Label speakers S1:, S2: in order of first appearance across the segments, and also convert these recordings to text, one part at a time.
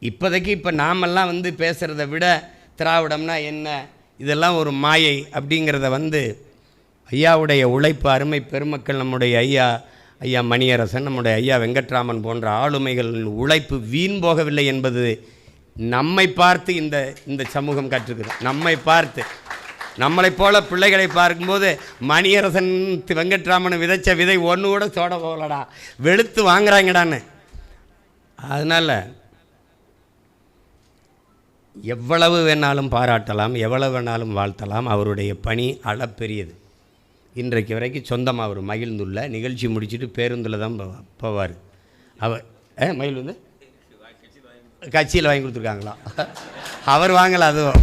S1: இப்போதைக்கு இப்போ நாமெல்லாம் வந்து பேசுகிறத விட திராவிடம்னா என்ன, இதெல்லாம் ஒரு மாயை அப்படிங்கிறத வந்து ஐயாவுடைய உழைப்பு அருமை பெருமக்கள், நம்முடைய ஐயா மணியரசன், நம்முடைய ஐயா வெங்கட்ராமன் போன்ற ஆளுமைகள் உழைப்பு வீண் போகவில்லை என்பது நம்மை பார்த்து இந்த சமூகம் கற்றுக்குது. நம்மை பார்த்து, நம்மளைப் போல பிள்ளைகளை பார்க்கும்போது மணியரசன் வெங்கட்ராமன் விதைச்ச விதை ஒன்று கூட சோட போகலடா, வெளுத்து வாங்குறாங்கடான்னு. அதனால் எவ்வளவு வேணாலும் பாராட்டலாம், எவ்வளவு வேணாலும் வாழ்த்தலாம். அவருடைய பணி அளப்பெரியது. இன்றைக்கு வரைக்கும் சொந்தமாக அவர் மகிழ்ந்துள்ள நிகழ்ச்சி முடிச்சுட்டு பேருந்தில் தான் போவார். அவர் மகிழ் வந்து கட்சியில் வாங்கி கொடுத்துருக்காங்களா? அவர் வாங்கலை, அதுவும்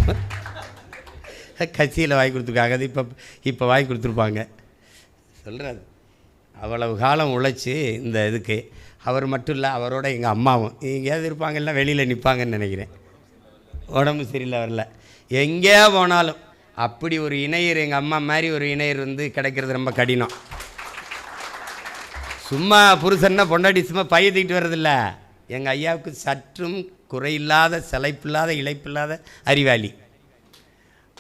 S1: கட்சியில் வாங்கி கொடுத்துருக்காங்க. அது இப்போ வாங்கி கொடுத்துருப்பாங்க. சொல்கிறாரு அவ்வளவு காலம் உழைச்சி இந்த இதுக்கு. அவர் மட்டும் இல்லை, அவரோட எங்கள் அம்மாவும் எங்கேயாவது இருப்பாங்கல்ல, வெளியில் நிற்பாங்கன்னு நினைக்கிறேன். உடம்பு சரியில்லை, வரல. எங்கே போனாலும் அப்படி ஒரு இணையர், எங்கள் அம்மா மாதிரி ஒரு இணையர் வந்து கிடைக்கிறது ரொம்ப கடினம். சும்மா புருஷன்னா பொண்டாட்டி சும்மா பைய தூக்கிட்டு வர்றதில்ல. எங்கள் ஐயாவுக்கு சற்றும் குறையில்லாத, சளைப்பில்லாத, இழைப்பில்லாத அறிவாளி.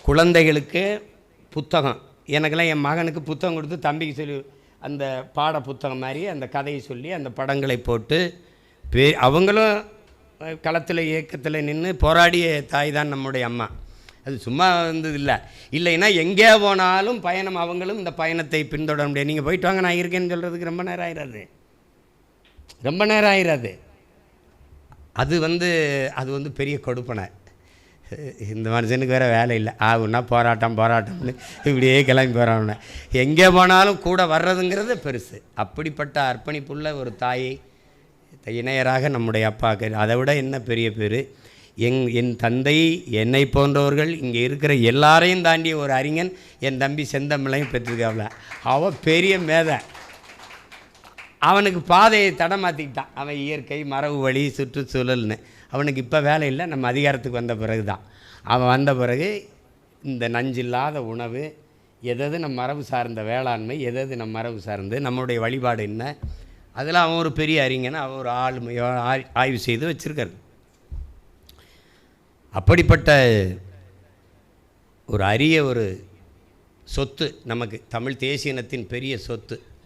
S1: குழந்தைகளுக்கு புத்தகம், எனக்கெல்லாம் என் மகனுக்கு புத்தகம் கொடுத்து தம்பிக்கு சொல்லி அந்த பாட புத்தகம் மாதிரி அந்த கதையை சொல்லி அந்த படங்களை போட்டு அவங்களும் களத்தில் இயக்கத்தில் நின்று போராடிய தாய் தான் நம்முடைய அம்மா. அது சும்மா வந்தது இல்லைன்னா எங்கே போனாலும் பயணம், அவங்களும் இந்த பயணத்தை பின்தொடர முடியாது. நீங்கள் போயிட்டு வாங்க நான் இருக்கேன்னு சொல்கிறதுக்கு ரொம்ப நேரம் ஆயிடாது. அது வந்து பெரிய கொடுப்பனை. இந்த மனுஷனுக்கு வேறு வேலை இல்லை, ஆகுன்னா போராட்டம்னு இப்படியே கிளம்பி போகிறான்னு. எங்கே போனாலும் கூட வர்றதுங்கிறது பெருசு. அப்படிப்பட்ட அர்ப்பணிப்புள்ள ஒரு தாயை இணையராக நம்முடைய அப்பாவுக்கு, அதை விட என்ன பெரிய பேர். என் தந்தை, என்னை போன்றவர்கள், இங்கே இருக்கிற எல்லாரையும் தாண்டிய ஒரு அறிஞன் என் தம்பி செந்தமிழையும் பெற்றிருக்காப்ல. அவன் பெரிய மேதை. அவனுக்கு பாதையை தடமாற்றிக்கிட்டான். அவன் இயற்கை, மரபு வழி, சுற்றுச்சூழல்னு. அவனுக்கு இப்போ வேலை இல்லை. நம்ம அதிகாரத்துக்கு வந்த பிறகு தான். அவன் வந்த பிறகு இந்த நஞ்சில்லாத உணவு, எதது நம் மரபு சார்ந்த வேளாண்மை, எதது நம் மரபு சார்ந்து நம்முடைய வழிபாடு என்ன, அதில் அவன் ஒரு பெரிய அறிஞனை அவன் ஒரு ஆய்வு செய்து வச்சுருக்கார். அப்படிப்பட்ட ஒரு அரிய ஒரு சொத்து நமக்கு, தமிழ் தேசிய இனத்தின் பெரிய சொத்து.